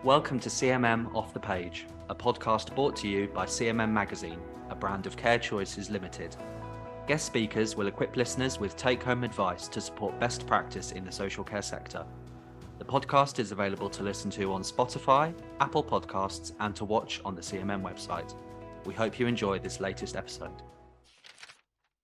Welcome to CMM Off The Page, a podcast brought to you by CMM Magazine, a brand of Care Choices Limited. Guest speakers will equip listeners with take-home advice to support best practice in the social care sector. The podcast is available to listen to on Spotify, Apple Podcasts, and to watch on the CMM website. We hope you enjoy this latest episode.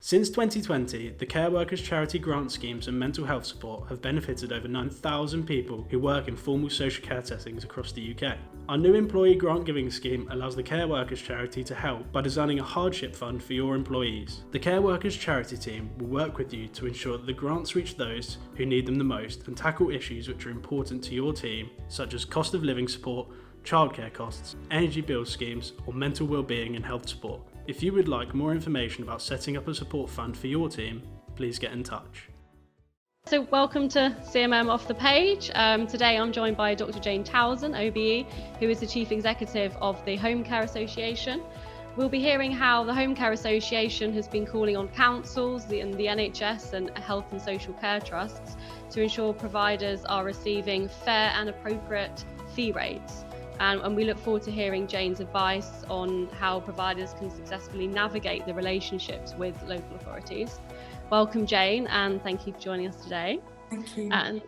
Since 2020, the Care Workers Charity grant schemes and mental health support have benefited over 9,000 people who work in formal social care settings across the UK. Our new employee grant giving scheme allows the Care Workers Charity to help by designing a hardship fund for your employees. The Care Workers Charity team will work with you to ensure that the grants reach those who need them the most and tackle issues which are important to your team, such as cost of living support, childcare costs, energy bill schemes, or mental wellbeing and health support. If you would like more information about setting up a support fund for your team, please get in touch. So welcome to CMM Off The Page. Today I'm joined by Dr. Jane Townson OBE, who is the Chief Executive of the Homecare Association. We'll be hearing how the Homecare Association has been calling on councils, the NHS and health and social care trusts to ensure providers are receiving fair and appropriate fee rates. And we look forward to hearing Jane's advice on how providers can successfully navigate the relationships with local authorities. Welcome, Jane, and thank you for joining us today. Thank you.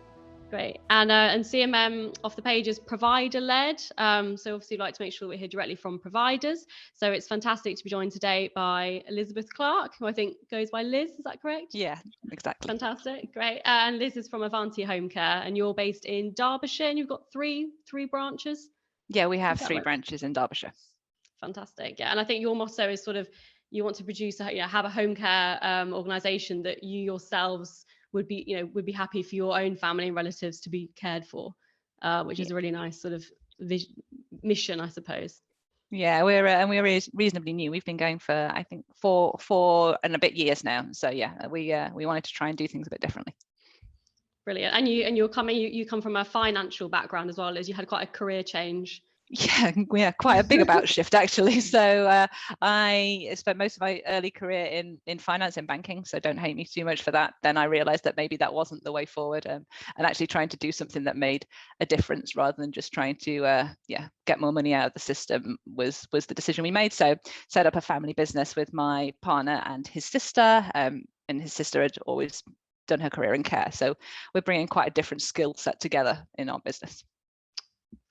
Great. And CMM Off The Page is provider-led. So obviously, we'd like to make sure we hear directly from providers. So it's fantastic to be joined today by Elizabeth Clark, who I think goes by Liz. Is that correct? Yeah, exactly. Fantastic. Great. And Liz is from Avanti Homecare, and you're based in Derbyshire, and you've got three branches. Yeah, we have three branches in Derbyshire. Fantastic. Yeah, and I think your motto is sort of you want to produce have a home care organisation that you yourselves would be happy for your own family and relatives to be cared for, which is a really nice sort of mission, I suppose. Yeah, we're reasonably new. We've been going for I think four and a bit years now. So yeah, we wanted to try and do things a bit differently. Brilliant. And you come from a financial background as well, as you had quite a career change. Yeah, quite a big about shift actually. So I spent most of my early career in finance and banking, so don't hate me too much for that. Then I realized that maybe that wasn't the way forward, and actually trying to do something that made a difference rather than just trying to get more money out of the system was the decision we made. So set up a family business with my partner and his sister, and his sister had always done her career in care, so we're bringing quite a different skill set together in our business.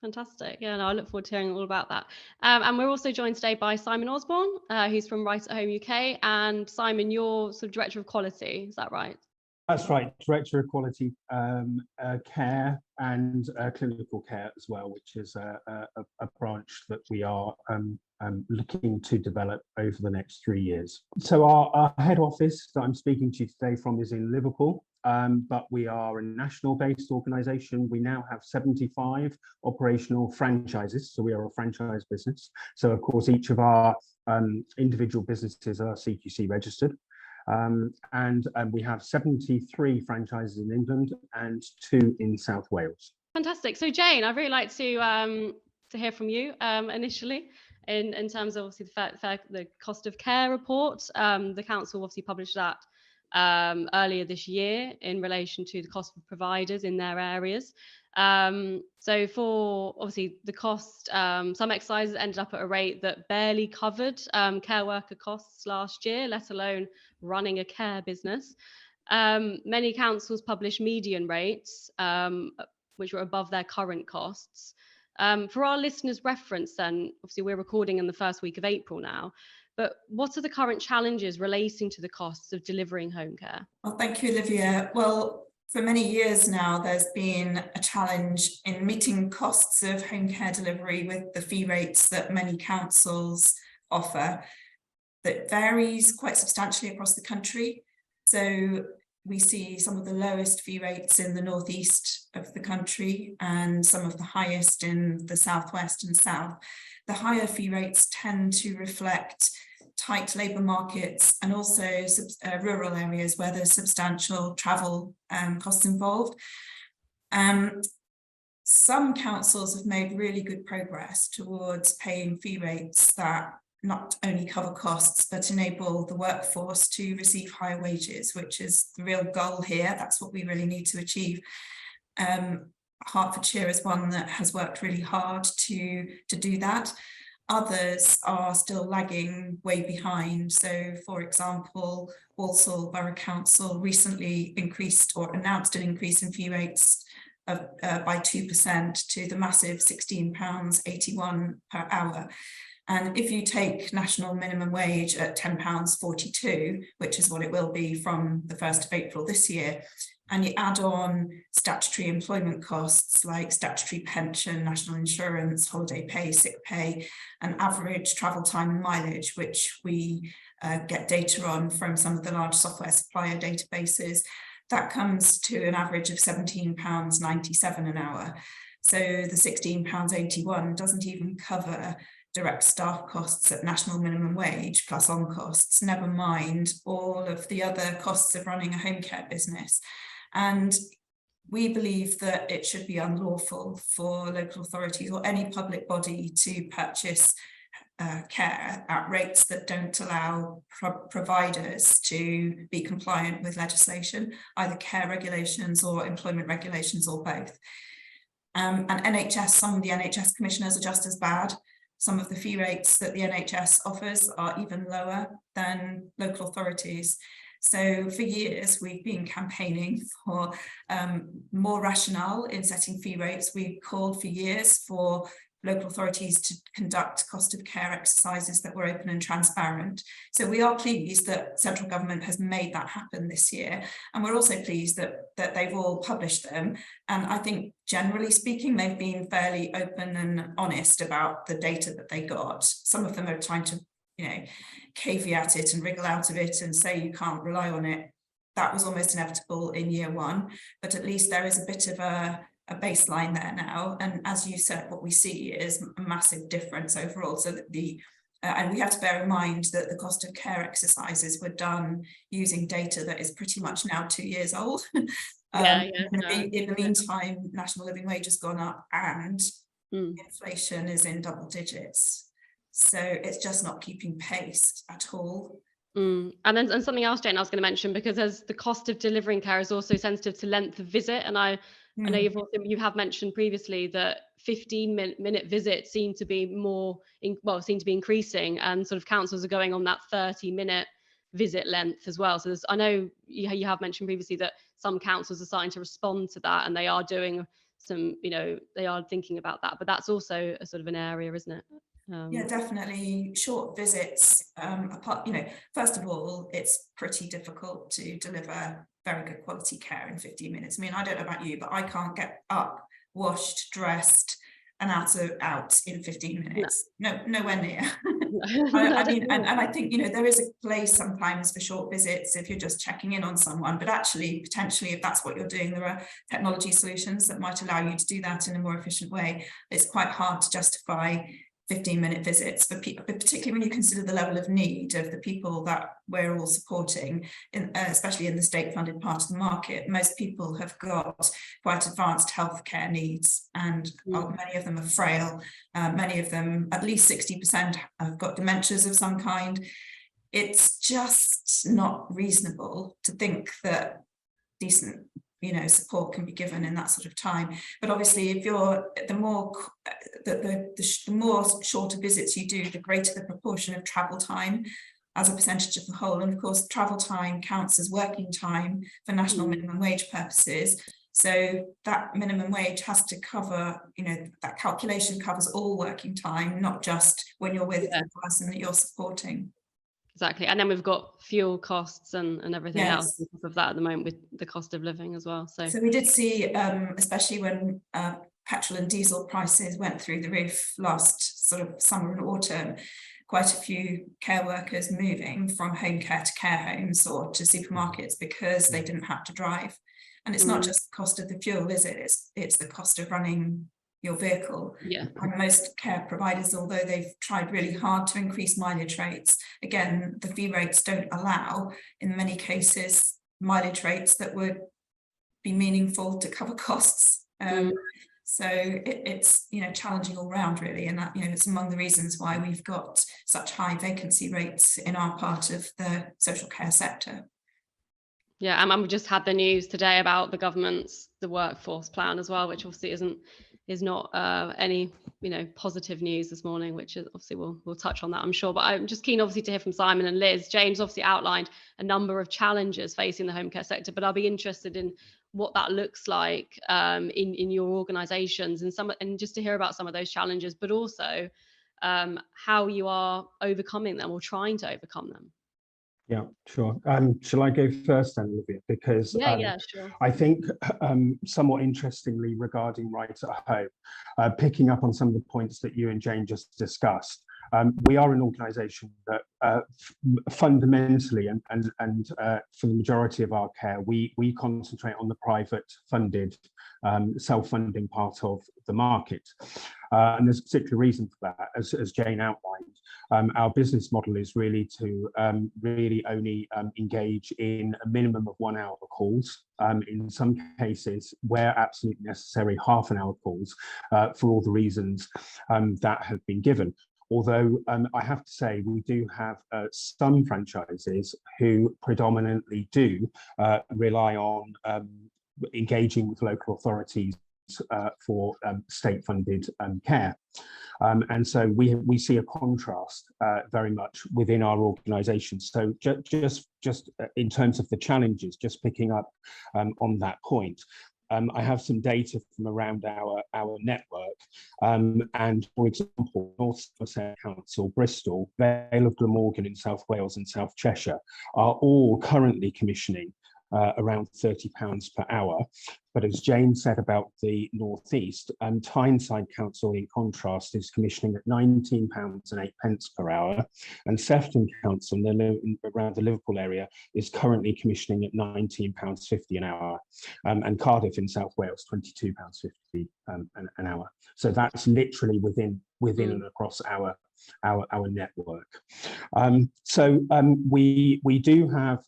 Fantastic. Yeah, no, I look forward to hearing all about that. And we're also joined today by Simon Osborne, who's from Right at Home UK. And Simon, you're sort of Director of Quality, is that right? That's right, Director of Quality Care and Clinical Care as well, which is a branch that we are looking to develop over the next 3 years. So our head office that I'm speaking to you today from is in Liverpool, but we are a national-based organisation. We now have 75 operational franchises, so we are a franchise business. So of course, each of our individual businesses are CQC registered. And we have 73 franchises in England and 2 in South Wales. Fantastic. So Jane, I'd really like to hear from you initially in terms of obviously the cost of care report. The council obviously published that earlier this year in relation to the cost of providers in their areas. So for obviously the cost, some exercises ended up at a rate that barely covered care worker costs last year, let alone running a care business. Many councils publish median rates, which were above their current costs. For our listeners' reference then, obviously we're recording in the first week of April now, but what are the current challenges relating to the costs of delivering home care? Well, thank you, Olivia. Well, for many years now, there's been a challenge in meeting costs of home care delivery with the fee rates that many councils offer that varies quite substantially across the country. So we see some of the lowest fee rates in the northeast of the country and some of the highest in the southwest and south. The higher fee rates tend to reflect tight labour markets and also rural areas where there's substantial travel costs involved. Some councils have made really good progress towards paying fee rates that not only cover costs, but enable the workforce to receive higher wages, which is the real goal here. That's what we really need to achieve. Hertfordshire is one that has worked really hard to do that. Others are still lagging way behind. So, for example, Walsall Borough Council recently increased or announced an increase in fee rates of, by 2% to the massive £16.81 per hour. And if you take national minimum wage at £10.42, which is what it will be from the 1st of April this year, and you add on statutory employment costs like statutory pension, national insurance, holiday pay, sick pay, and average travel time and mileage, which we get data on from some of the large software supplier databases, that comes to an average of £17.97 an hour. So the £16.81 doesn't even cover direct staff costs at national minimum wage plus on costs, never mind all of the other costs of running a home care business. And we believe that it should be unlawful for local authorities or any public body to purchase care at rates that don't allow providers to be compliant with legislation, either care regulations or employment regulations or both. And NHS, some of the NHS commissioners are just as bad. Some of the fee rates that the NHS offers are even lower than local authorities. So for years, we've been campaigning for more rationale in setting fee rates. We've called for years for local authorities to conduct cost of care exercises that were open and transparent. So we are pleased that central government has made that happen this year. And we're also pleased that they've all published them. And I think generally speaking, they've been fairly open and honest about the data that they got. Some of them are trying to, caveat it and wriggle out of it and say you can't rely on it. That was almost inevitable in year one, but at least there is a bit of a baseline there now. And as you said, what we see is a massive difference overall. So that and we have to bear in mind that the cost of care exercises were done using data that is pretty much now 2 years old. In the meantime, national living wage has gone up and inflation is in double digits. So it's just not keeping pace at all. And then something else, Jane, I was going to mention, because as the cost of delivering care is also sensitive to length of visit, and I know you have mentioned previously that 15-minute visits seem to be increasing, and sort of councils are going on that 30-minute visit length as well. So I know you have mentioned previously that some councils are starting to respond to that, and they are doing some, they are thinking about that. But that's also a sort of an area, isn't it? Yeah, definitely. Short visits, first of all, it's pretty difficult to deliver very good quality care in 15 minutes. I mean, I don't know about you, but I can't get up, washed, dressed, and out in 15 minutes. No, nowhere near. I mean, and I think, there is a place sometimes for short visits if you're just checking in on someone, but actually, potentially, if that's what you're doing, there are technology solutions that might allow you to do that in a more efficient way. It's quite hard to justify 15-minute visits for people, particularly when you consider the level of need of the people that we're all supporting, especially in the state-funded part of the market. Most people have got quite advanced healthcare needs, and many of them are frail. Many of them, at least 60%, have got dementias of some kind. It's just not reasonable to think that decent support can be given in that sort of time. But obviously, if you're the more shorter visits you do, the greater the proportion of travel time as a percentage of the whole. And of course, travel time counts as working time for national minimum wage purposes. So that minimum wage has to cover, that calculation covers all working time, not just when you're with the person that you're supporting. Exactly. And then we've got fuel costs and everything else on top of that at the moment with the cost of living as well. So we did see, especially when petrol and diesel prices went through the roof last sort of summer and autumn, quite a few care workers moving from home care to care homes or to supermarkets because they didn't have to drive. And it's not just the cost of the fuel, is it? It's the cost of running your vehicle. And most care providers, although they've tried really hard to increase mileage rates, again, the fee rates don't allow, in many cases, mileage rates that would be meaningful to cover costs. So it's challenging all round, really, and that it's among the reasons why we've got such high vacancy rates in our part of the social care sector. Yeah, and we just had the news today about the workforce plan as well, which obviously is not any positive news this morning, which is obviously we'll touch on that, I'm sure. But I'm just keen obviously to hear from Simon and Liz. James obviously outlined a number of challenges facing the home care sector, but I'll be interested in what that looks like in your organisations and just to hear about some of those challenges, but also how you are overcoming them or trying to overcome them. Yeah, sure. Shall I go first then, Olivia? Because yeah, sure. I think somewhat interestingly regarding Right at Home, picking up on some of the points that you and Jane just discussed, we are an organisation that fundamentally and for the majority of our care, we concentrate on the private funded, self-funding part of the market. And there's a particular reason for that, as Jane outlined. Our business model is really to really only engage in a minimum of 1 hour calls. In some cases, where absolutely necessary, half an hour calls for all the reasons that have been given. Although I have to say, we do have some franchises who predominantly do rely on engaging with local authorities for state-funded care. And so we see a contrast very much within our organisation. So just in terms of the challenges, just picking up on that point, I have some data from around our network, and for example, North Somerset Council, Bristol, Vale of Glamorgan in South Wales and South Cheshire are all currently commissioning around £30 per hour. But as Jane said about the North East, Tyneside Council, in contrast, is commissioning at £19.08 per hour, and Sefton Council, around the Liverpool area, is currently commissioning at £19.50 an hour, and Cardiff in South Wales, £22.50 an hour. So that's literally within and across our network. So we do have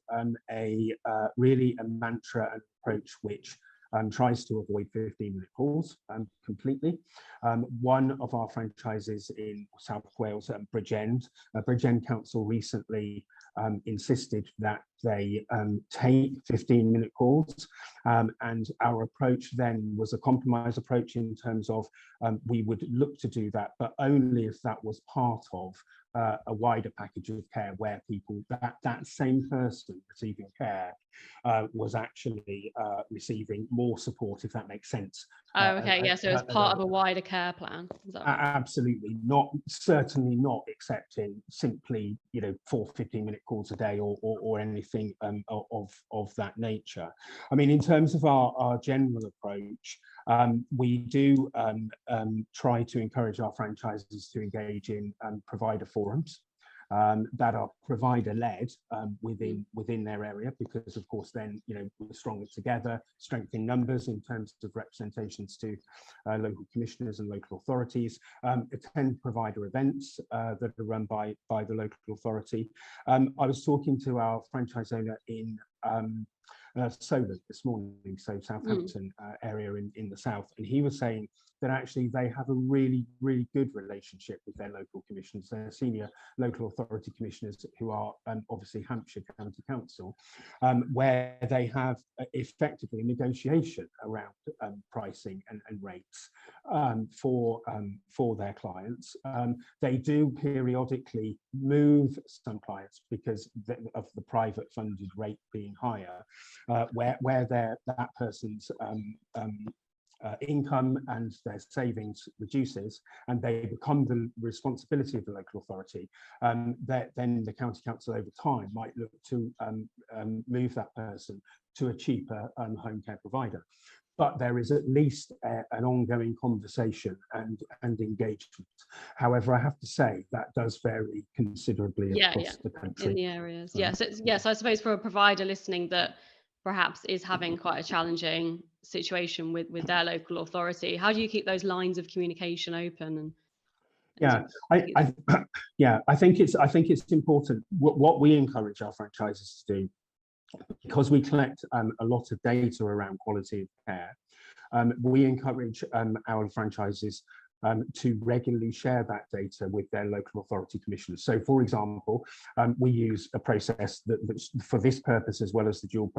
really a mantra and approach which tries to avoid 15-minute calls completely. One of our franchises in South Wales, Bridgend Council recently insisted that they take 15-minute calls, and our approach then was a compromise approach in terms of we would look to do that, but only if that was part of a wider package of care where people, that same person receiving care was actually receiving more support, if that makes sense. Oh, okay, yeah, so it's part of a wider care plan. Is that right? Absolutely, certainly not accepting simply, 4 15-minute calls a day or anything of that nature. I mean, in terms of our general approach, we do try to encourage our franchises to engage in provider forums that are provider-led within their area, because of course then we're stronger together, strength in numbers in terms of representations to local commissioners and local authorities, attend provider events that are run by the local authority. I was talking to our franchise owner in Solent this morning, so Southampton area in the south, and he was saying that actually they have a really, really good relationship with their local commissioners, their senior local authority commissioners, who are obviously Hampshire County Council, where they have effectively a negotiation around pricing and rates for their clients. They do periodically move some clients because of the private funded rate being higher, where that person's income and their savings reduces and they become the responsibility of the local authority, then the county council over time might look to move that person to a cheaper home care provider. But there is at least an ongoing conversation and engagement. However, I have to say that does vary considerably across the country. In the areas, yes. So I suppose for a provider listening that perhaps is having quite a challenging situation with their local authority, how do you keep those lines of communication open? I think it's important. What we encourage our franchises to do, because we collect a lot of data around quality of care, we encourage our franchises to regularly share that data with their local authority commissioners. So, for example, we use a process that's for this purpose, as well as the dual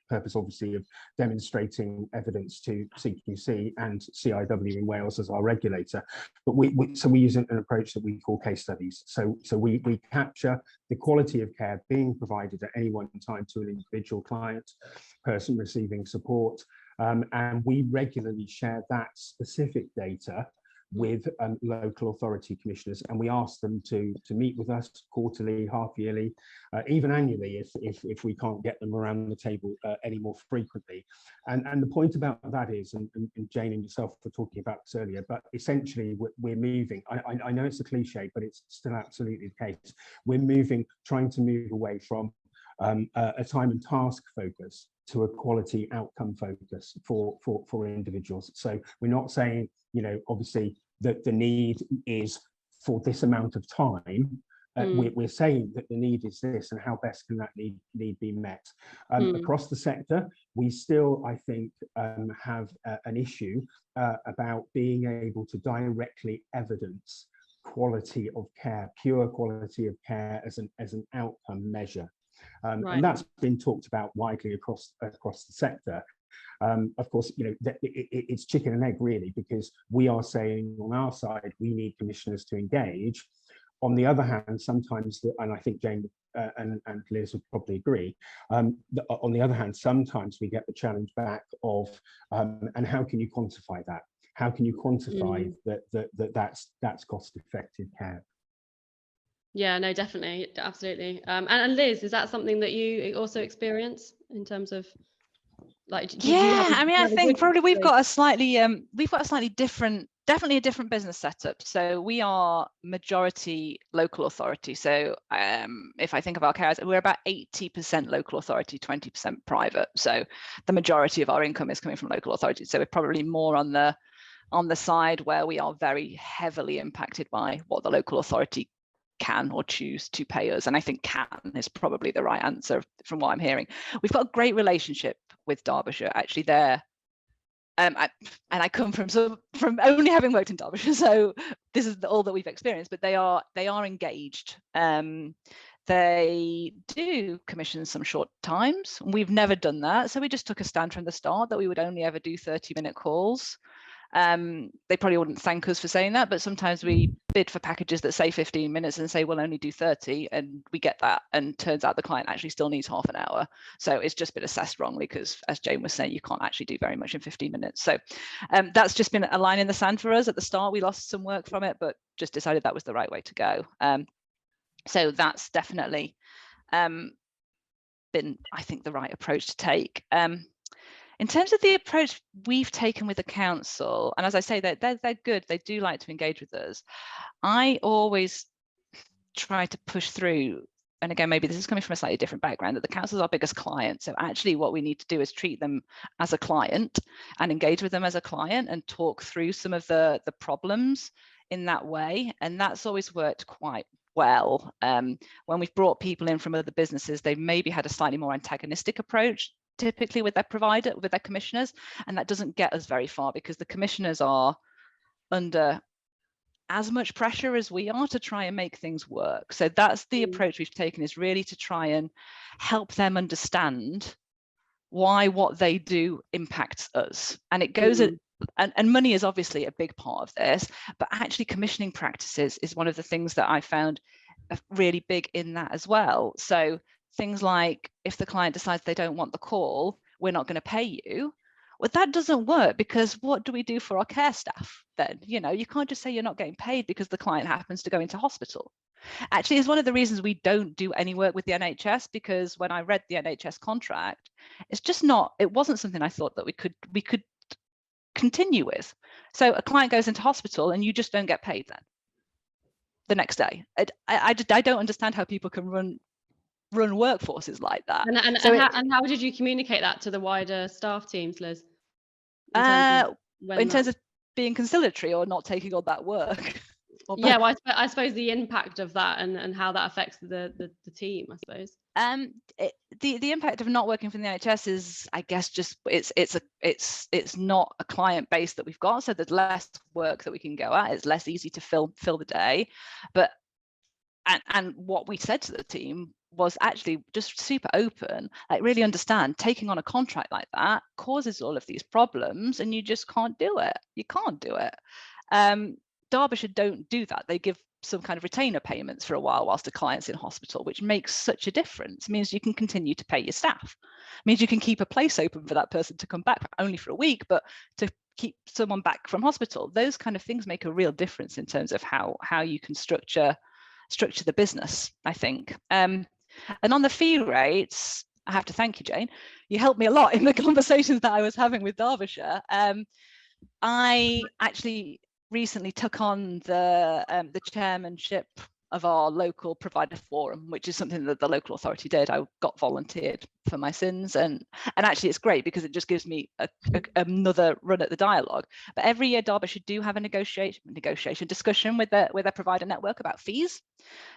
purpose, obviously, of demonstrating evidence to CQC and CIW in Wales as our regulator. But we use an approach that we call case studies. So we capture the quality of care being provided at any one time to an individual client, person receiving support, and we regularly share that specific data with local authority commissioners, and we ask them to meet with us quarterly, half yearly, even annually if we can't get them around the table any more frequently. And the point about that is, and Jane and yourself were talking about this earlier, but essentially we're moving. I know it's a cliche, but it's still absolutely the case. We're trying to move away from a time and task focus to a quality outcome focus for individuals. So we're not saying, obviously that the need is for this amount of time. We're saying that the need is this, and how best can that need be met. Across the sector, we still, I think, have an issue about being able to directly evidence quality of care, pure quality of care as an outcome measure. Right. And that's been talked about widely across the sector. Of course, it's chicken and egg really, because we are saying on our side we need commissioners to engage. On the other hand, sometimes, and I think Jane and Liz would probably agree, on the other hand, sometimes we get the challenge back of, and how can you quantify that? How can you quantify that's cost-effective care? Yeah, no, definitely, absolutely. And Liz, is that something that you also experience in terms of, like? I think probably we've got a slightly different, definitely a different business setup. So we are majority local authority. So if I think of our care, we're about 80% local authority, 20% private. So the majority of our income is coming from local authority. So we're probably more on the side where we are very heavily impacted by what the local authority can or choose to pay us. And I think can is probably the right answer from what I'm hearing. We've got a great relationship with Derbyshire. Actually, they're and I come from only having worked in Derbyshire, so this is all that we've experienced. But they are engaged. They do commission some short times. We've never done that, so we just took a stand from the start that we would only ever do 30-minute calls. They probably wouldn't thank us for saying that, but sometimes we bid for packages that say 15 minutes and say we'll only do 30, and we get that, and turns out the client actually still needs half an hour. So it's just been assessed wrongly, because as Jane was saying, you can't actually do very much in 15 minutes. So that's just been a line in the sand for us. At the start we lost some work from it, but just decided that was the right way to go. So that's definitely been, I think, the right approach to take. In terms of the approach we've taken with the council, and as I say, they're good, they do like to engage with us. I always try to push through, and again, maybe this is coming from a slightly different background, that the council is our biggest client. So actually what we need to do is treat them as a client and engage with them as a client and talk through some of the problems in that way. And that's always worked quite well. When we've brought people in from other businesses, they've maybe had a slightly more antagonistic approach, typically with their provider, with their commissioners, and that doesn't get us very far, because the commissioners are under as much pressure as we are to try and make things work. So that's the approach we've taken, is really to try and help them understand why what they do impacts us. And it goes and money is obviously a big part of this, but actually commissioning practices is one of the things that I found really big in that as well. So things like, if the client decides they don't want the call, we're not going to pay you. Well, that doesn't work, because what do we do for our care staff then? You can't just say you're not getting paid because the client happens to go into hospital. Actually, it's one of the reasons we don't do any work with the NHS, because when I read the NHS contract, it's just not, it wasn't something I thought that we could continue with. So a client goes into hospital and you just don't get paid then the next day. I don't understand how people can run workforces like that. And how did you communicate that to the wider staff teams, Liz? In terms of being conciliatory or not taking on that work? Yeah, well, I suppose the impact of that and how that affects the team, I suppose. The impact of not working for the NHS is, I guess, just it's not a client base that we've got, so there's less work that we can go at. It's less easy to fill the day, but and what we said to the team was actually just super open, like really understand taking on a contract like that causes all of these problems, and you just can't do it. You can't do it. Derbyshire don't do that. They give some kind of retainer payments for a while whilst the client's in hospital, which makes such a difference. It means you can continue to pay your staff. It means you can keep a place open for that person to come back, only for a week, but to keep someone back from hospital. Those kind of things make a real difference in terms of how you can structure the business, I think. And on the fee rates, I have to thank you, Jane. You helped me a lot in the conversations that I was having with Derbyshire. I actually recently took on the chairmanship of our local provider forum, which is something that the local authority did. I got volunteered for my sins, and actually it's great because it just gives me another run at the dialogue. But every year Derbyshire do have a negotiation discussion with their provider network about fees.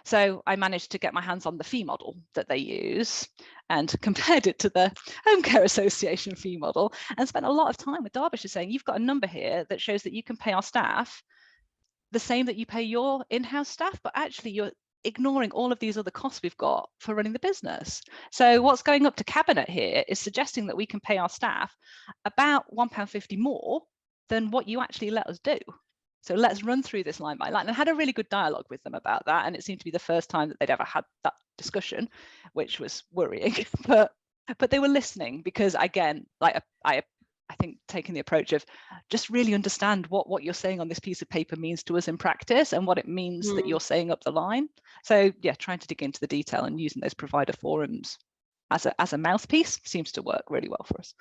So I managed to get my hands on the fee model that they use and compared it to the Homecare Association fee model, and spent a lot of time with Derbyshire saying, you've got a number here that shows that you can pay our staff the same that you pay your in-house staff, but actually you're ignoring all of these other costs we've got for running the business. So what's going up to cabinet here is suggesting that we can pay our staff about £1.50 more than what you actually let us do. So let's run through this line by line. And I had a really good dialogue with them about that, and it seemed to be the first time that they'd ever had that discussion, which was worrying. But they were listening because, again, like I think taking the approach of just really understand what you're saying on this piece of paper means to us in practice and what it means that you're saying up the line. So yeah, trying to dig into the detail and using those provider forums as a mouthpiece seems to work really well for us.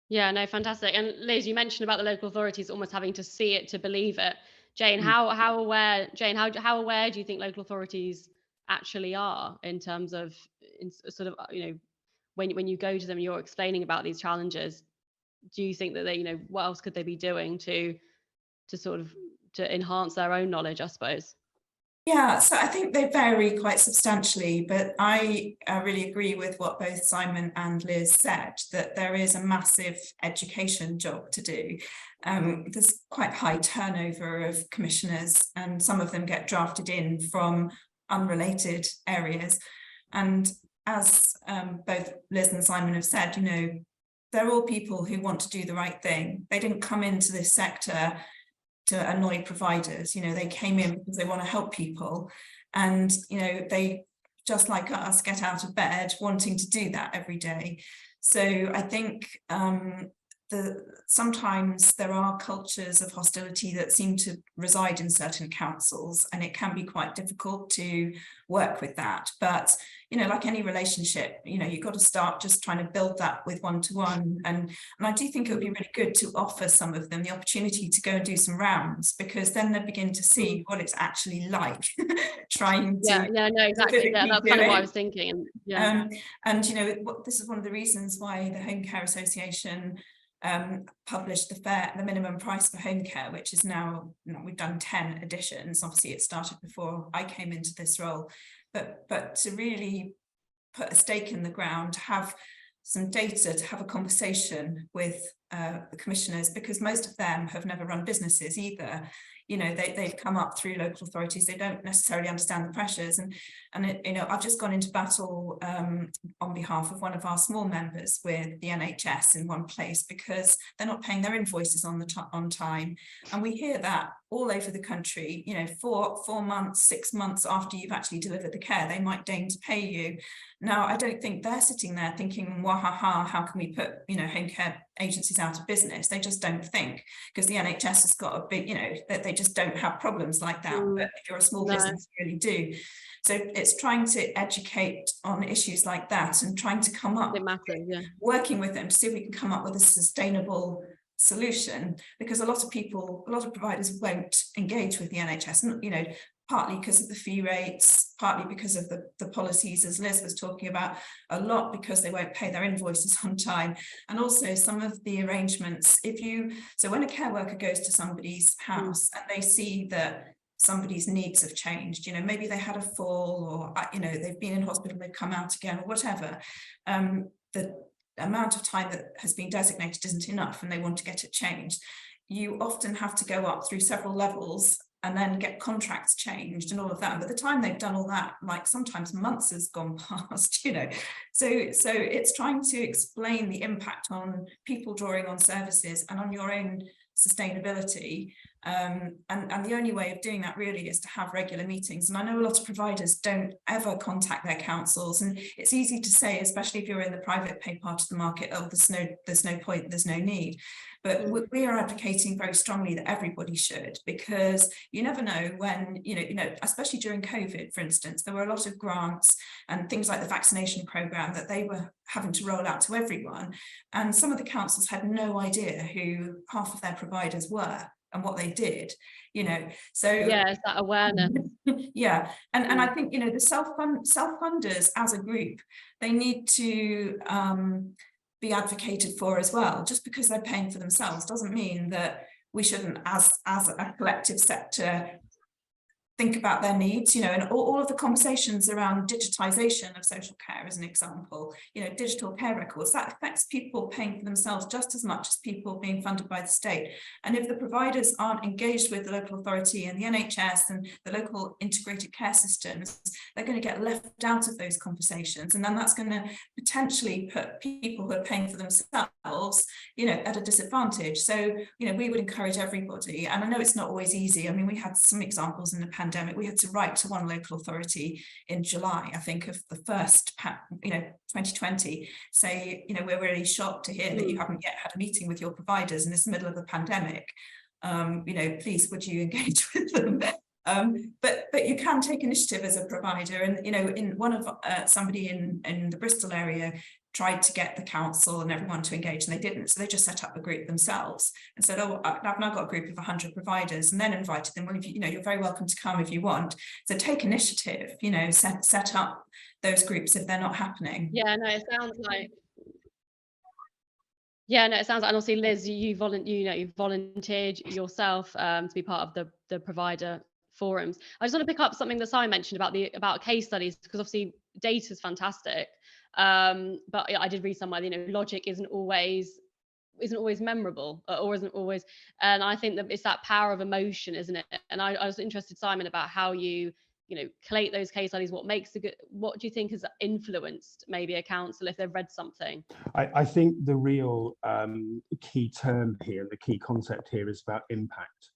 Yeah, no, fantastic. And Liz, you mentioned about the local authorities almost having to see it to believe it. Jane, how aware do you think local authorities actually are in terms of sort of, you know, when you go to them, you're explaining about these challenges? Do you think that they, you know, what else could they be doing to enhance their own knowledge, I suppose? Yeah, so I think they vary quite substantially, but I really agree with what both Simon and Liz said, that there is a massive education job to do. There's quite high turnover of commissioners, and some of them get drafted in from unrelated areas. And as both Liz and Simon have said, you know, they're all people who want to do the right thing. They didn't come into this sector to annoy providers. You know, they came in because they want to help people, and you know, they, just like us, get out of bed wanting to do that every day. So I think sometimes there are cultures of hostility that seem to reside in certain councils, and it can be quite difficult to work with that. But you know, like any relationship, you know, you've got to start just trying to build that with one-to-one. And I do think it would be really good to offer some of them the opportunity to go and do some rounds, because then they begin to see what it's actually like trying to. Yeah, no, exactly. Yeah, that's kind of what I was thinking. Yeah. And you know, this is one of the reasons why the Homecare Association published the minimum price for home care, which is now, you know, we've done 10 editions. Obviously it started before I came into this role, but to really put a stake in the ground, to have some data, to have a conversation with the commissioners, because most of them have never run businesses either. You know, they've come up through local authorities. They don't necessarily understand the pressures. And you know, I've just gone into battle on behalf of one of our small members with the NHS in one place, because they're not paying their invoices on time. And we hear that all over the country. You know, 4 months, 6 months after you've actually delivered the care, they might deign to pay you. Now, I don't think they're sitting there thinking, wahaha, how can we put, you know, home care agencies out of business? They just don't think, because the NHS has got a big, you know, that they just don't have problems like that. But if you're a small business, you really do. So it's trying to educate on issues like that, and trying to come up, working with them to see if we can come up with a sustainable solution, because a lot of providers won't engage with the NHS, you know, partly because of the fee rates, partly because of the policies, as Liz was talking about, a lot because they won't pay their invoices on time. And also some of the arrangements, so when a care worker goes to somebody's house and they see that somebody's needs have changed. You know, maybe they had a fall, or you know, they've been in hospital, they've come out again, or whatever. The amount of time that has been designated isn't enough, and they want to get it changed. You often have to go up through several levels and then get contracts changed and all of that. And by the time they've done all that, like sometimes months has gone past, you know. So it's trying to explain the impact on people drawing on services and on your own sustainability. And the only way of doing that really is to have regular meetings. And I know a lot of providers don't ever contact their councils, and it's easy to say, especially if you're in the private pay part of the market, oh, there's no point, there's no need. But we are advocating very strongly that everybody should, because you never know when, you know, especially during COVID, for instance, there were a lot of grants and things like the vaccination programme that they were having to roll out to everyone. And some of the councils had no idea who half of their providers were and what they did, you know. So yeah, it's that awareness. yeah, and I think, you know, the self-funders as a group, they need to be advocated for as well. Just because they're paying for themselves doesn't mean that we shouldn't, as a collective sector, think about their needs, you know. And all of the conversations around digitization of social care, as an example, you know, digital care records, that affects people paying for themselves just as much as people being funded by the state. And if the providers aren't engaged with the local authority and the NHS and the local integrated care systems, they're going to get left out of those conversations. And then that's going to potentially put people who are paying for themselves, you know, at a disadvantage. So, you know, we would encourage everybody, and I know it's not always easy. I mean, we had some examples in the pandemic. We had to write to one local authority in July, I think, of the first, you know, 2020, say, you know, we're really shocked to hear that you haven't yet had a meeting with your providers in this middle of the pandemic. You know, please, would you engage with them? But you can take initiative as a provider. And, you know, in one of somebody in the Bristol area tried to get the council and everyone to engage, and they didn't. So they just set up a group themselves and said, oh, I've now got a group of 100 providers, and then invited them. Well, if you know, you're very welcome to come if you want. So take initiative, you know, set up those groups if they're not happening. Yeah, no, it sounds like. Yeah, no, it sounds like, and obviously, Liz, you volunteered yourself to be part of the provider forums. I just want to pick up something that Simon mentioned about case studies, because obviously data is fantastic, but I did read somewhere, you know, logic isn't always memorable, or isn't always, and I think that it's that power of emotion, isn't it? And I was interested, Simon, about how you know, collate those case studies. What do you think has influenced maybe a council if they've read something? I think the real key term here, the key concept here, is about impact,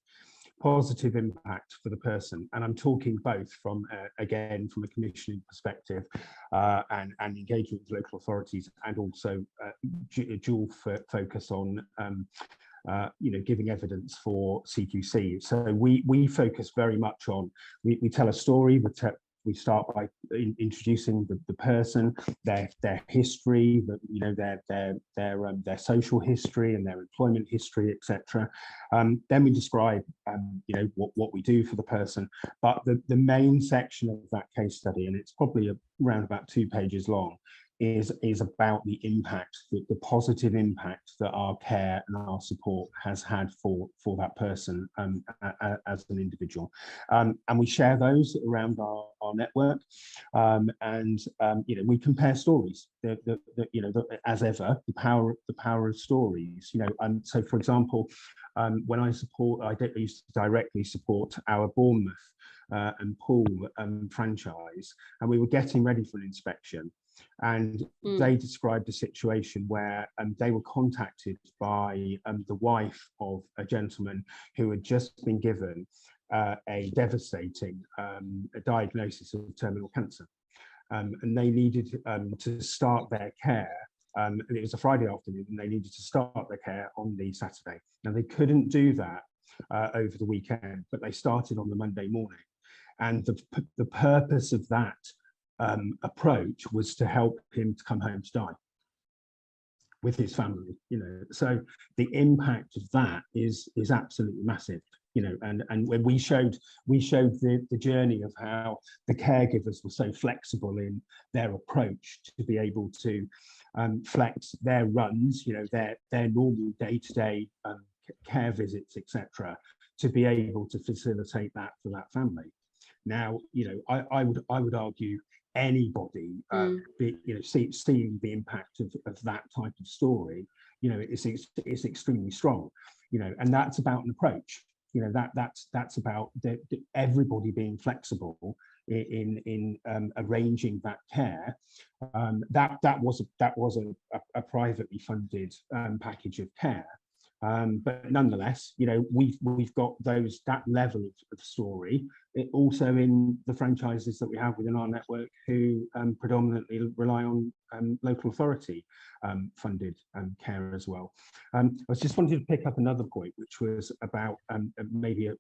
positive impact for the person. And I'm talking both from, again, from a commissioning perspective and engagement with local authorities, and also dual focus on you know, giving evidence for CQC. So we focus very much on, we tell a story. We start by introducing the person, their history, you know, their social history and their employment history, etc. Then we describe you know, what we do for the person. But the main section of that case study, and it's probably around about 2 pages long, is about the impact, the positive impact that our care and our support has had for that person as an individual. And we share those around our network, and you know, we compare stories. You know, as ever, the power of stories. You know, so for example, when I used to directly support our Bournemouth and Poole franchise, and we were getting ready for an inspection. And they described a situation where they were contacted by the wife of a gentleman who had just been given a devastating diagnosis of terminal cancer. And they needed to start their care. And it was a Friday afternoon, and they needed to start their care on the Saturday. Now, they couldn't do that over the weekend, but they started on the Monday morning. And the purpose of that approach was to help him to come home to die with his family, you know. So the impact of that is absolutely massive, you know. And when we showed the journey of how the caregivers were so flexible in their approach to be able to flex their runs, you know, their normal day-to-day care visits, etc., to be able to facilitate that for that family. Now, I would argue anybody, seeing the impact of that type of story, it's extremely strong, and that's about an approach. That's about everybody being flexible in arranging that care. That was a privately funded package of care. But nonetheless, we've got that level of story. Also in the franchises that we have within our network who predominantly rely on local authority funded care as well. I was just wanted to pick up another point, which was about maybe a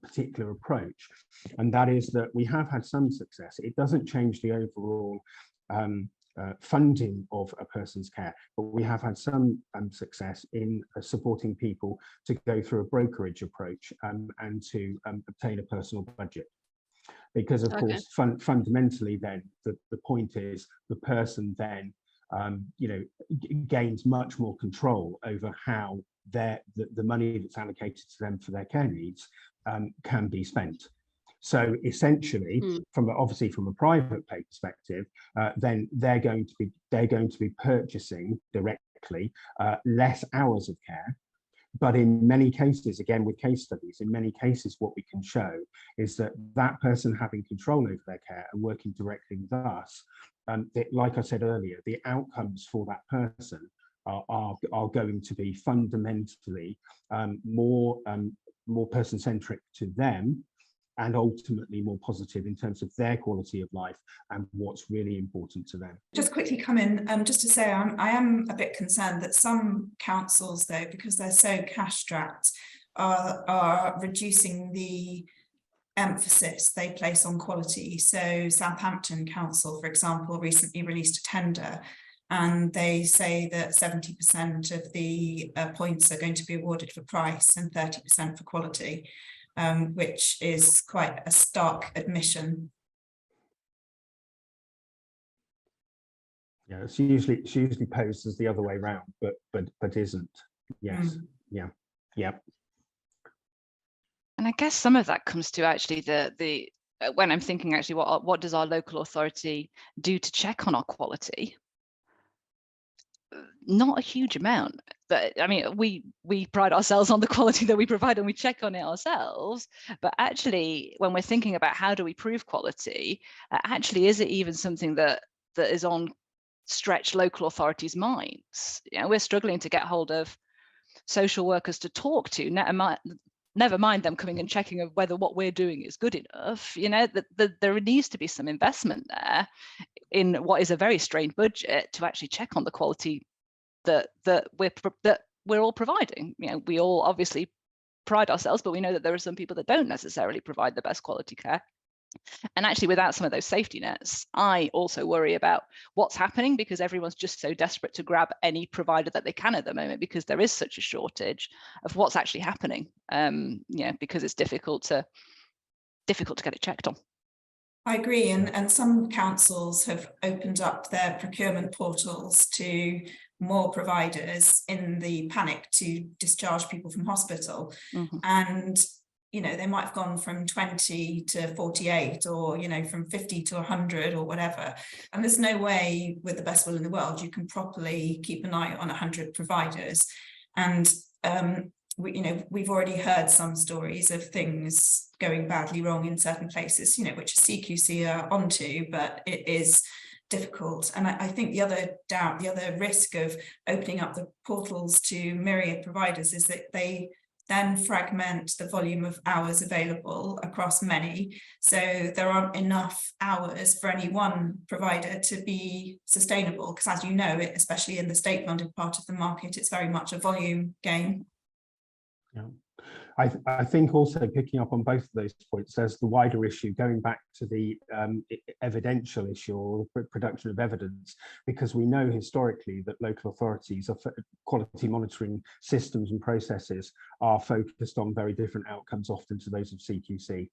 particular approach, and that is that we have had some success. It doesn't change the overall funding of a person's care, but we have had some success in supporting people to go through a brokerage approach and to obtain a personal budget. Because of course, fundamentally then the point is the person then gains much more control over how the money that's allocated to them for their care needs can be spent. So essentially, from a private pay perspective, then they're going to be purchasing directly less hours of care. But in many cases, again with case studies, in many cases, what we can show is that that person having control over their care and working directly with us, like I said earlier, the outcomes for that person are going to be fundamentally more person-centric to them, and ultimately more positive in terms of their quality of life and what's really important to them. Just quickly come in, just to say I am a bit concerned that some councils, though, because they're so cash-strapped, are reducing the emphasis they place on quality. So Southampton Council, for example, recently released a tender, and they say that 70% of the points are going to be awarded for price and 30% for quality. Which is quite a stark admission. Yeah, it's usually posed as the other way around, but isn't. Yes. Yeah. And I guess some of that comes to actually the when I'm thinking actually what does our local authority do to check on our quality? Not a huge amount. But I mean, we pride ourselves on the quality that we provide and we check on it ourselves. But actually, when we're thinking about how do we prove quality, actually, is it even something that is on stretched local authorities' minds? We're struggling to get hold of social workers to talk to, never mind them coming and checking of whether what we're doing is good enough. There needs to be some investment there in what is a very strained budget to actually check on the quality that we're all providing. We all obviously pride ourselves, but we know that there are some people that don't necessarily provide the best quality care. And actually, without some of those safety nets, I also worry about what's happening, because everyone's just so desperate to grab any provider that they can at the moment, because there is such a shortage of what's actually happening. Because it's difficult to get it checked on. I agree, and some councils have opened up their procurement portals to more providers in the panic to discharge people from hospital. And they might have gone from 20 to 48, or from 50 to 100 or whatever, and there's no way with the best will in the world you can properly keep an eye on 100 providers. And we've already heard some stories of things going badly wrong in certain places, which CQC are onto, but it is difficult. And I think the other risk of opening up the portals to myriad providers is that they then fragment the volume of hours available across many. So there aren't enough hours for any one provider to be sustainable, because as you know, especially in the state-funded part of the market, it's very much a volume game. Yeah. I think also picking up on both of those points, there's the wider issue going back to the evidential issue or the production of evidence, because we know historically that local authorities are quality monitoring systems and processes are focused on very different outcomes often to those of CQC,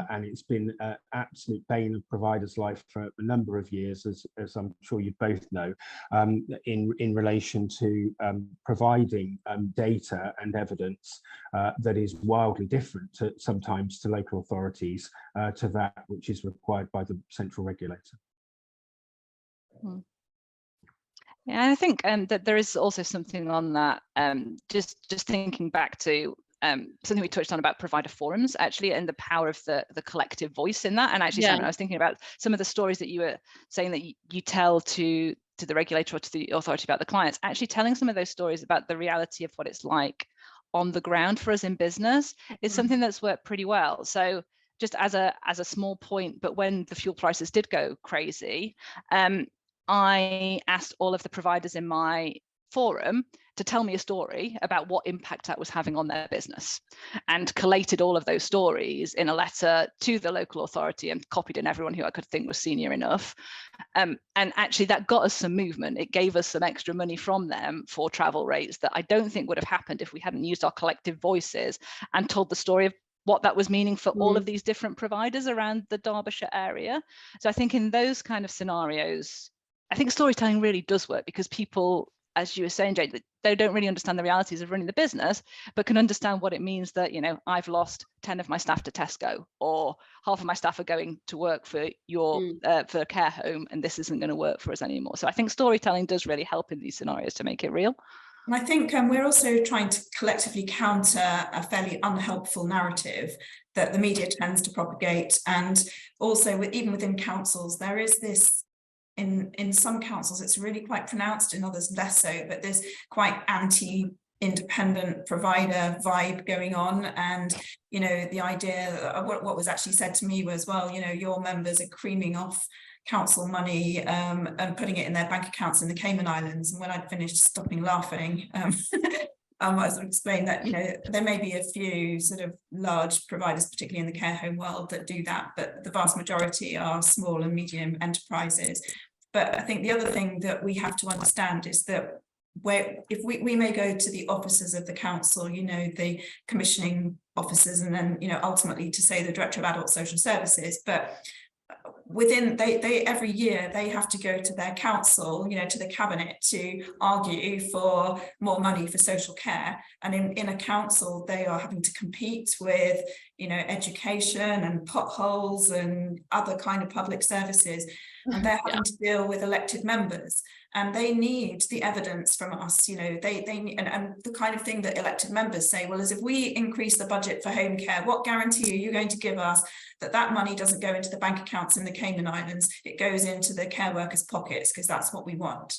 and it's been an absolute bane of providers' life for a number of years, as I'm sure you both know, in relation to providing data and evidence that is wildly different sometimes to local authorities to that which is required by the central regulator. Yeah, I think that there is also something on that, just thinking back to something we touched on about provider forums, actually, and the power of the collective voice in that. And actually, Simon, I was thinking about some of the stories that you were saying that you tell to the regulator or to the authority about the clients, actually telling some of those stories about the reality of what it's like on the ground for us in business is something that's worked pretty well. So just as a small point, but when the fuel prices did go crazy, I asked all of the providers in my forum to tell me a story about what impact that was having on their business, and collated all of those stories in a letter to the local authority and copied in everyone who I could think was senior enough. And actually that got us some movement. It gave us some extra money from them for travel rates that I don't think would have happened if we hadn't used our collective voices and told the story of what that was meaning for all of these different providers around the Derbyshire area. So I think in those kind of scenarios, I think storytelling really does work, because people, as you were saying, Jane, they don't really understand the realities of running the business, but can understand what it means that, you know, I've lost 10 of my staff to Tesco, or half of my staff are going to work for for a care home, and this isn't going to work for us anymore. So I think storytelling does really help in these scenarios to make it real. And I think we're also trying to collectively counter a fairly unhelpful narrative that the media tends to propagate. And also even within councils, there is this, in some councils, it's really quite pronounced, in others less so, but there's quite anti-independent provider vibe going on. And, you know, the idea, what was actually said to me was, well, you know, your members are creaming off council money and putting it in their bank accounts in the Cayman Islands. And when I'd finished stopping laughing, I sort of explained that, you know, there may be a few sort of large providers, particularly in the care home world, that do that, but the vast majority are small and medium enterprises. But I think the other thing that we have to understand is that if we may go to the officers of the council, you know, the commissioning officers, and then, you know, ultimately to say the Director of Adult Social Services, but within they every year they have to go to their council, you know, to the cabinet, to argue for more money for social care. And in a council, they are having to compete with, you know, education and potholes and other kind of public services, and they're having to deal with elected members, and they need the evidence from us. You know, they and the kind of thing that elected members say, well, is if we increase the budget for home care, what guarantee are you going to give us that that money doesn't go into the bank accounts in the Cayman Islands? It goes into the care workers' pockets, because that's what we want.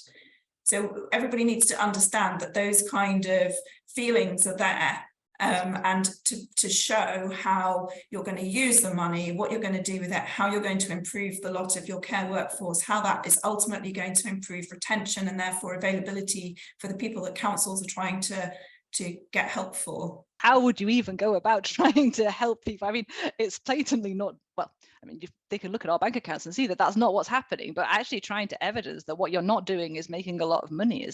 So everybody needs to understand that those kind of feelings are there, and to show how you're going to use the money, what you're going to do with it, how you're going to improve the lot of your care workforce, how that is ultimately going to improve retention and therefore availability for the people that councils are trying to get help for. How would you even go about trying to help people? I mean, it's blatantly not, well, I mean, they can look at our bank accounts and see that that's not what's happening, but actually trying to evidence that what you're not doing is making a lot of money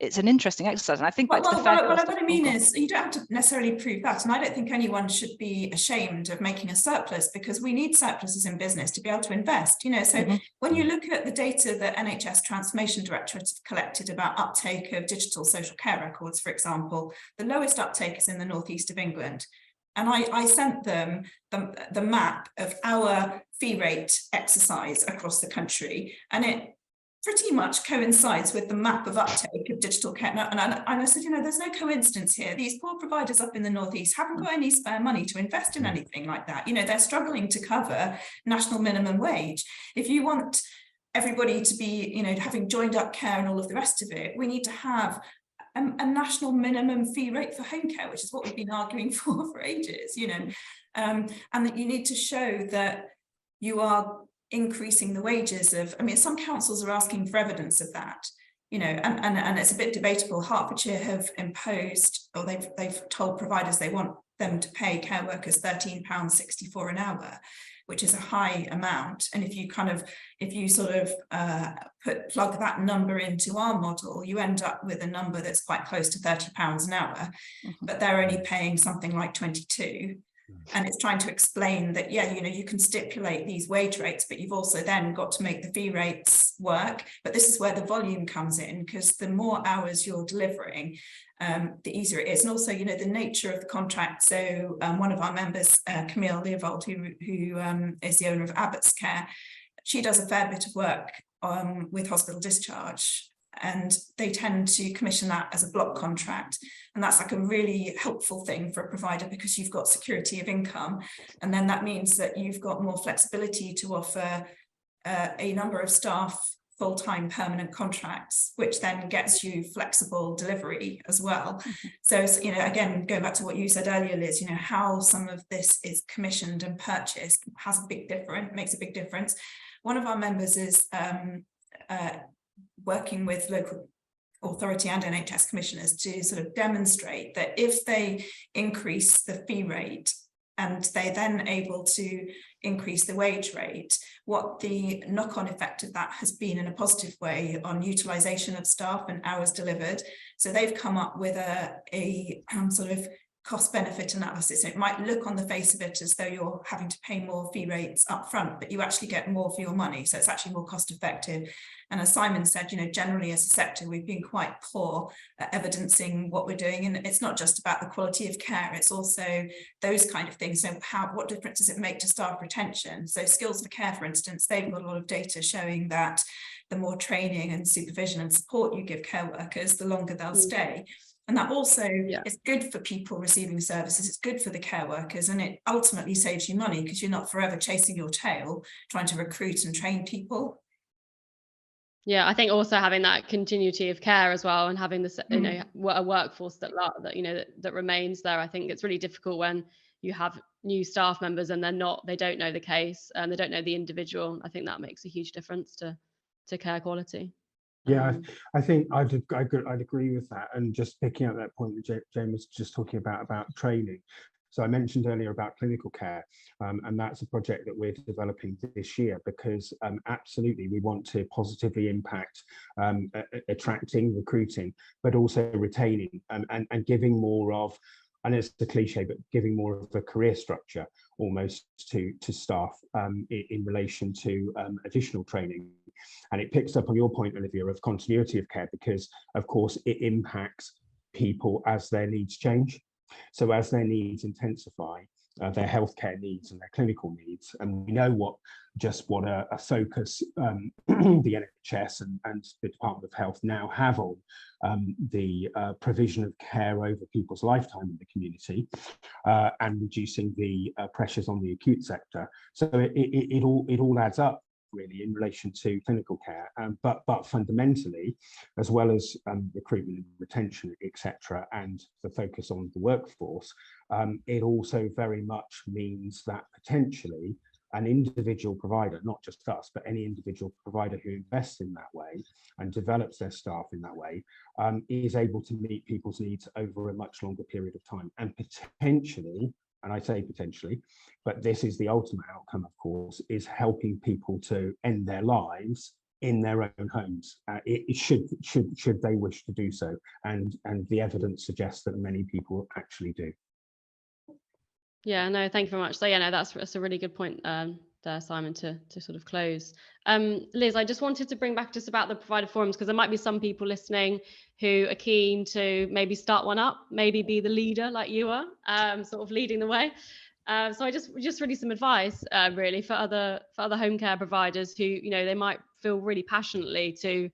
it's an interesting exercise. And I think what I mean is, you don't have to necessarily prove that. And I don't think anyone should be ashamed of making a surplus, because we need surpluses in business to be able to invest, you know. So when you look at the data that NHS Transformation Directorate have collected about uptake of digital social care records, for example, the lowest uptake is in the northeast of England. And I sent them the map of our fee rate exercise across the country, and it pretty much coincides with the map of uptake of digital care. And I said, you know, there's no coincidence here. These poor providers up in the northeast haven't got any spare money to invest in anything like that. You know, they're struggling to cover national minimum wage. If you want everybody to be, you know, having joined up care and all of the rest of it, we need to have a national minimum fee rate for home care, which is what we've been arguing for ages, you know, and that you need to show that you are increasing the wages of, I mean, some councils are asking for evidence of that, you know, and it's a bit debatable. Hertfordshire have imposed, or they've told providers they want them to pay care workers £13.64 an hour, which is a high amount. And if you sort of plug that number into our model, you end up with a number that's quite close to £30 an hour, but they're only paying something like 22. And it's trying to explain that, yeah, you can stipulate these wage rates, but you've also then got to make the fee rates work. But this is where the volume comes in, because the more hours you're delivering, the easier it is. And also, the nature of the contract. So one of our members, Camille Leovold, who is the owner of Abbott's Care, she does a fair bit of work with hospital discharge, and they tend to commission that as a block contract. And that's like a really helpful thing for a provider, because you've got security of income. And then that means that you've got more flexibility to offer a number of staff full-time permanent contracts, which then gets you flexible delivery as well. So, again, going back to what you said earlier, Liz, how some of this is commissioned and purchased makes a big difference. One of our members is working with local authority and NHS commissioners to sort of demonstrate that if they increase the fee rate and they then able to increase the wage rate, what the knock-on effect of that has been in a positive way on utilisation of staff and hours delivered. So they've come up with a sort of cost-benefit analysis. It might look on the face of it as though you're having to pay more fee rates up front, but you actually get more for your money. So it's actually more cost-effective. And as Simon said, generally as a sector, we've been quite poor at evidencing what we're doing. And it's not just about the quality of care, it's also those kind of things. So what difference does it make to staff retention? So Skills for Care, for instance, they've got a lot of data showing that the more training and supervision and support you give care workers, the longer they'll stay. And that also is good for people receiving services, it's good for the care workers, and it ultimately saves you money, because you're not forever chasing your tail trying to recruit and train people. Yeah, I think also having that continuity of care as well, and having this, a workforce that remains there. I think it's really difficult when you have new staff members and they don't know the case and they don't know the individual. I think that makes a huge difference to care quality. Yeah, I think I'd agree with that. And just picking up that point that Jane was just talking about training. So I mentioned earlier about clinical care, and that's a project that we're developing this year, because absolutely we want to positively impact attracting, recruiting, but also retaining and giving more of, and it's a cliche, but giving more of a career structure almost to staff in relation to additional training. And it picks up on your point, Olivia, of continuity of care, because of course it impacts people as their needs change. So as their needs intensify, their healthcare needs and their clinical needs, and we know what a focus the NHS and the Department of Health now have on the provision of care over people's lifetime in the community, and reducing the pressures on the acute sector. So it all adds up, really, in relation to clinical care, but fundamentally, as well as recruitment and retention, etc., and the focus on the workforce, it also very much means that potentially an individual provider, not just us, but any individual provider who invests in that way and develops their staff in that way, is able to meet people's needs over a much longer period of time, and potentially, and I say potentially, but this is the ultimate outcome, of course, is helping people to end their lives in their own homes. It should they wish to do so, and the evidence suggests that many people actually do. Yeah, no, thank you very much. So yeah, no, that's a really good point there, Simon, to sort of close. Liz, I just wanted to bring back just about the provider forums, because there might be some people listening who are keen to maybe start one up, maybe be the leader like you are, sort of leading the way. So I just really some advice really for other home care providers who, they might feel really passionately to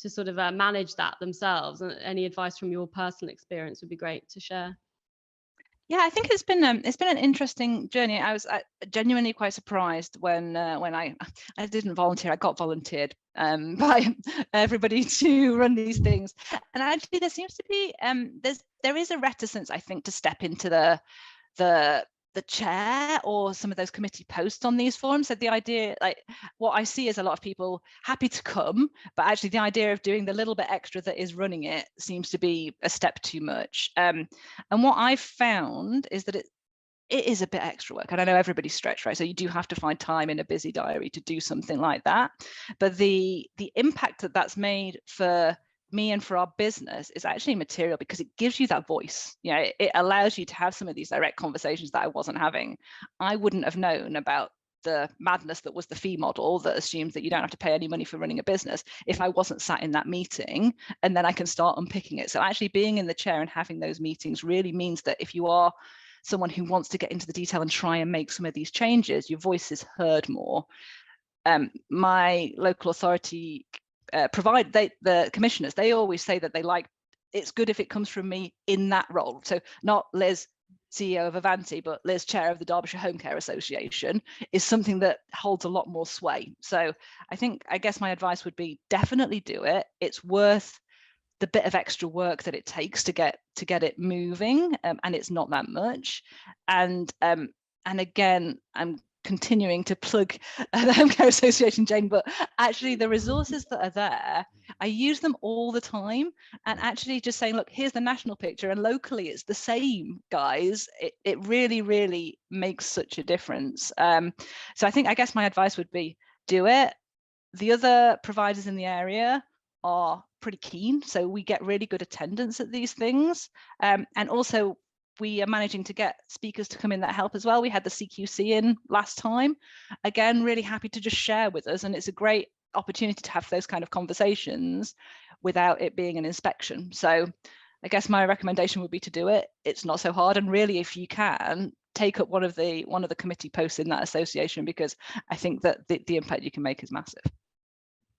sort of manage that themselves. And any advice from your personal experience would be great to share. Yeah, I think it's been an interesting journey. I was genuinely quite surprised when I didn't volunteer. I got volunteered by everybody to run these things, and actually there seems to be there is a reticence, I think, to step into the the chair or some of those committee posts on these forums. So the idea, like what I see is a lot of people happy to come, but actually the idea of doing the little bit extra that is running it seems to be a step too much. And what I've found is that it is a bit extra work, and I know everybody's stretched, right? So you do have to find time in a busy diary to do something like that. But the impact that that's made for me and for our business is actually material, because it gives you that voice. You know, it allows you to have some of these direct conversations that I wasn't having. I wouldn't have known about the madness that was the fee model that assumes that you don't have to pay any money for running a business if I wasn't sat in that meeting, and then I can start unpicking it. So actually being in the chair and having those meetings really means that if you are someone who wants to get into the detail and try and make some of these changes, your voice is heard more. My local authority the commissioners, they always say that it's good if it comes from me in that role. So not Liz, CEO of Avanti, but Liz, chair of the Derbyshire Homecare Association, is something that holds a lot more sway. So I guess my advice would be definitely do it. It's worth the bit of extra work that it takes to get it moving, and it's not that much. And again, I'm continuing to plug the Homecare Association, Jane, but actually the resources that are there, I use them all the time. And actually just saying, look, here's the national picture, and locally it's the same, guys. It really, really makes such a difference. So I guess my advice would be do it. The other providers in the area are pretty keen, so we get really good attendance at these things, and also we are managing to get speakers to come in that help as well. We had the CQC in last time, again, really happy to just share with us, and it's a great opportunity to have those kind of conversations without it being an inspection. So I guess my recommendation would be to do it. It's not so hard, and really, if you can, take up one of the committee posts in that association, because I think that the impact you can make is massive.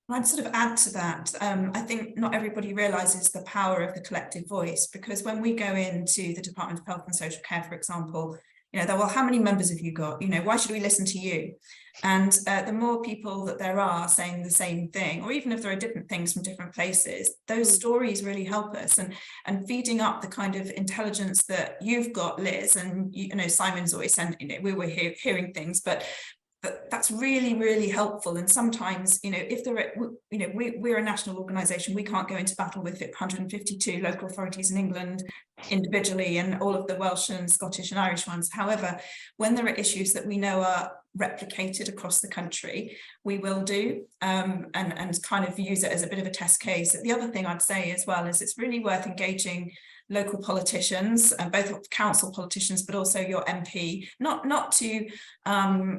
I'd sort of add to that. I think not everybody realises the power of the collective voice, because when we go into the Department of Health and Social Care, for example, you know, well, how many members have you got? You know, why should we listen to you? And the more people that there are saying the same thing, or even if there are different things from different places, those stories really help us, and feeding up the kind of intelligence that you've got, Liz, and you know, Simon's always saying, you know, we were hearing things, but that's really, really helpful. And sometimes, you know, if there are, you know, we're a national organisation, we can't go into battle with 152 local authorities in England individually, and all of the Welsh and Scottish and Irish ones. However, when there are issues that we know are replicated across the country, we will do, and kind of use it as a bit of a test case. The other thing I'd say as well is it's really worth engaging local politicians, both council politicians, but also your MP, not to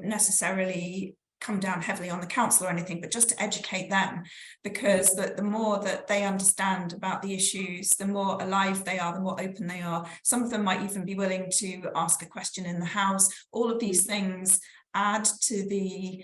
necessarily come down heavily on the council or anything, but just to educate them, because the more that they understand about the issues, the more alive they are, the more open they are. Some of them might even be willing to ask a question in the House. All of these things add to the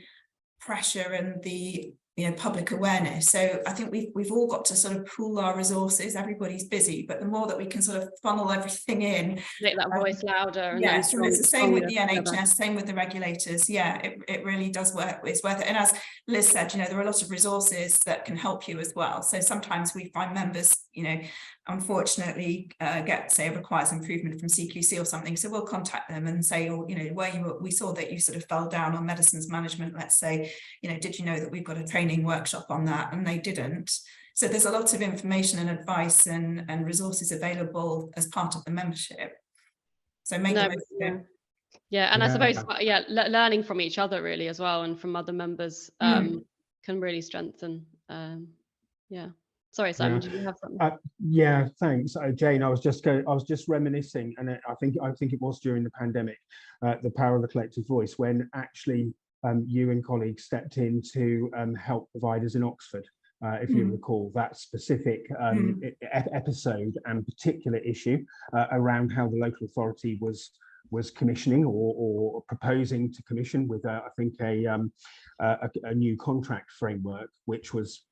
pressure and the, you know, public awareness. So I think we've all got to sort of pool our resources. Everybody's busy, but the more that we can sort of funnel everything in, make that voice louder. And yes, and it's the same with the NHS, same with the regulators. Yeah, it really does work. It's worth it. And as Liz said, you know, there are a lot of resources that can help you as well. So sometimes we find members, you know, unfortunately requires improvement from CQC or something. So we'll contact them and say, oh, you know, we saw that you sort of fell down on medicines management, let's say, you know, did you know that we've got a training workshop on that? And they didn't. So there's a lot of information and advice and resources available as part of the membership. So make the most of it. Yeah, and I suppose, learning from each other really as well, and from other members can really strengthen. Sorry, Simon, did you have something? Yeah, thanks, Jane. I was just reminiscing, and I think it was during the pandemic, the power of the collective voice, when actually you and colleagues stepped in to help providers in Oxford. If you recall that specific episode and particular issue around how the local authority was commissioning or proposing to commission with I think a new contract framework, which was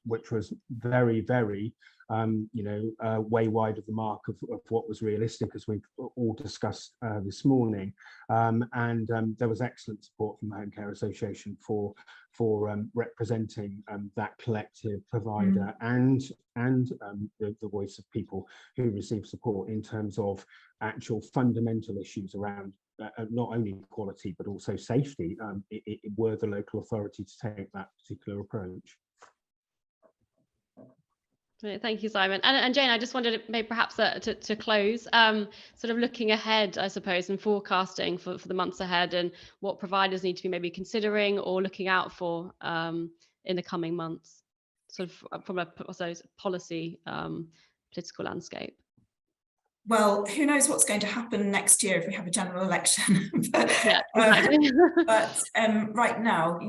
very, very way wide of the mark of what was realistic, as we've all discussed this morning. And there was excellent support from the Homecare Association for representing that collective provider and the voice of people who receive support in terms of actual fundamental issues around not only quality but also safety, were the local authority to take that particular approach. Thank you, Simon. And Jane, I just wanted maybe perhaps to close, sort of looking ahead, I suppose, and forecasting for the months ahead, and what providers need to be maybe considering or looking out for in the coming months, sort of from a, I suppose, policy, political landscape. Well, who knows what's going to happen next year if we have a general election. But, yeah, exactly. Right now,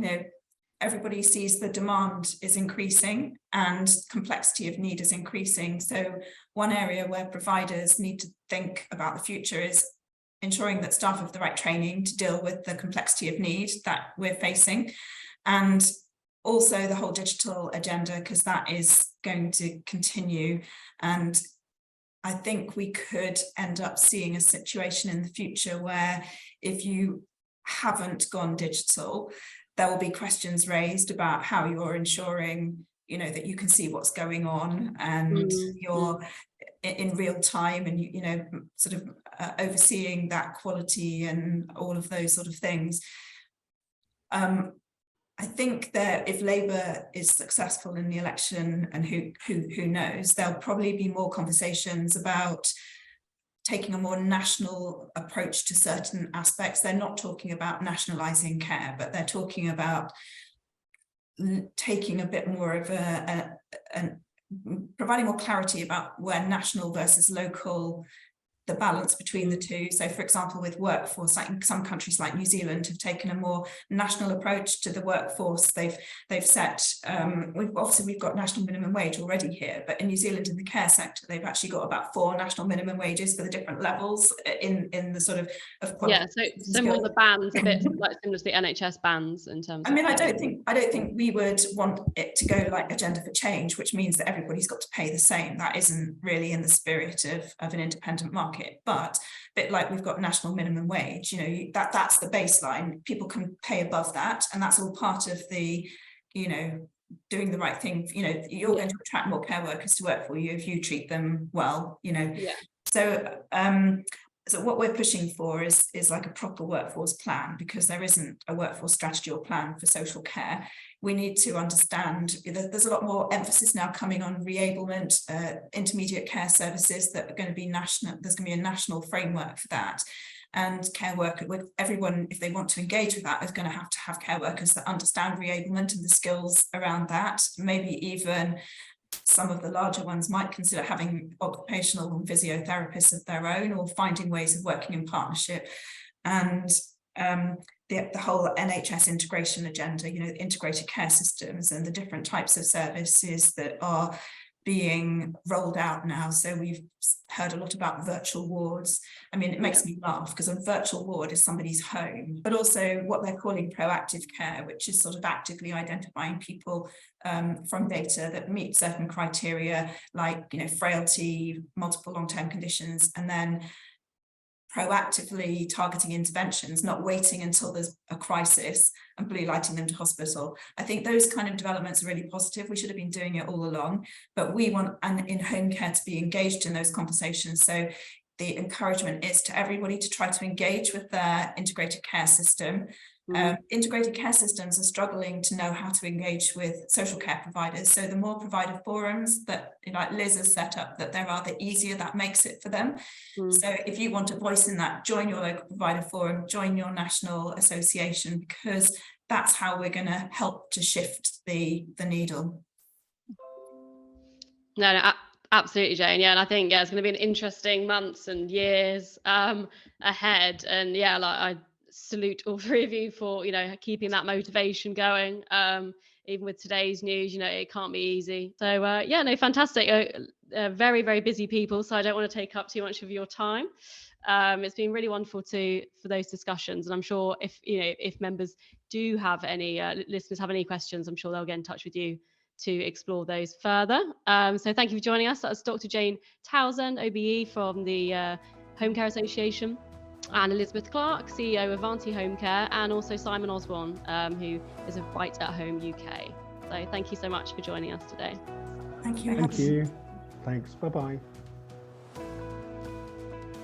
everybody sees the demand is increasing and complexity of need is increasing. So one area where providers need to think about the future is ensuring that staff have the right training to deal with the complexity of need that we're facing, and also the whole digital agenda, because that is going to continue. And I think we could end up seeing a situation in the future where if you haven't gone digital, there will be questions raised about how you're ensuring, that you can see what's going on and you're in real time and, sort of overseeing that quality and all of those sort of things. I think that if Labour is successful in the election, and who knows, there'll probably be more conversations about taking a more national approach to certain aspects. They're not talking about nationalising care, but they're talking about taking a bit more of providing more clarity about where national versus local, the balance between the two. So for example, with workforce, like some countries like New Zealand have taken a more national approach to the workforce. They've set, we've got national minimum wage already here, but in New Zealand in the care sector, they've actually got about 4 national minimum wages for the different levels in the sort of yeah, so more the bands, a bit like similar to the NHS bands in terms I mean, I don't think we would want it to go like Agenda for Change, which means that everybody's got to pay the same. That isn't really in the spirit of an independent market. But a bit like we've got national minimum wage, that's the baseline. People can pay above that, and that's all part of the, doing the right thing. You're going to attract more care workers to work for you if you treat them well. Yeah. So what we're pushing for is like a proper workforce plan, because there isn't a workforce strategy or plan for social care. We need to understand that there's a lot more emphasis now coming on reablement, intermediate care services that are going to be national. There's going to be a national framework for that. And care work, everyone, if they want to engage with that, is going to have care workers that understand reablement and the skills around that. Maybe even some of the larger ones might consider having occupational physiotherapists of their own, or finding ways of working in partnership. And the whole NHS integration agenda, integrated care systems and the different types of services that are being rolled out now. So we've heard a lot about virtual wards. I mean, it makes me laugh, because a virtual ward is somebody's home, but also what they're calling proactive care, which is sort of actively identifying people from data that meet certain criteria, like, frailty, multiple long-term conditions, and then proactively targeting interventions, not waiting until there's a crisis and blue lighting them to hospital. I think those kind of developments are really positive. We should have been doing it all along, but we want in home care to be engaged in those conversations. So the encouragement is to everybody to try to engage with their integrated care system. Integrated care systems are struggling to know how to engage with social care providers. So the more provider forums that, like Liz has set up, that there are, the easier that makes it for them. So if you want a voice in that, join your local provider forum, join your national association, because that's how we're going to help to shift the needle. No, absolutely, Jane. Yeah, and I think it's going to be an interesting months and years ahead. And I salute all three of you for keeping that motivation going, even with today's news. It can't be easy. So fantastic. Very, very busy people, so I don't want to take up too much of your time. It's been really wonderful for those discussions, and I'm sure if members do have any listeners have any questions, I'm sure they'll get in touch with you to explore those further. So thank you for joining us. That was Dr. Jane Townson OBE from the Homecare Association, and Elizabeth Clark, CEO of Avanti Homecare, and also Simon Osborne, who is of Right at Home UK. So thank you so much for joining us today. Thank you. Thank you. Thanks. Bye-bye.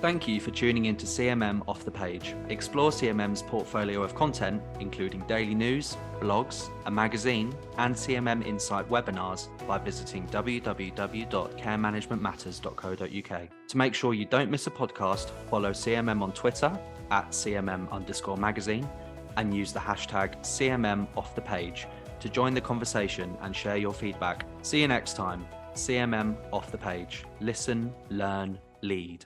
Thank you for tuning in to CMM Off The Page. Explore CMM's portfolio of content, including daily news, blogs, a magazine, and CMM Insight webinars by visiting www.caremanagementmatters.co.uk. To make sure you don't miss a podcast, follow CMM on Twitter @CMM_magazine and use the hashtag CMM Off The Page to join the conversation and share your feedback. See you next time. CMM Off The Page. Listen, learn, lead.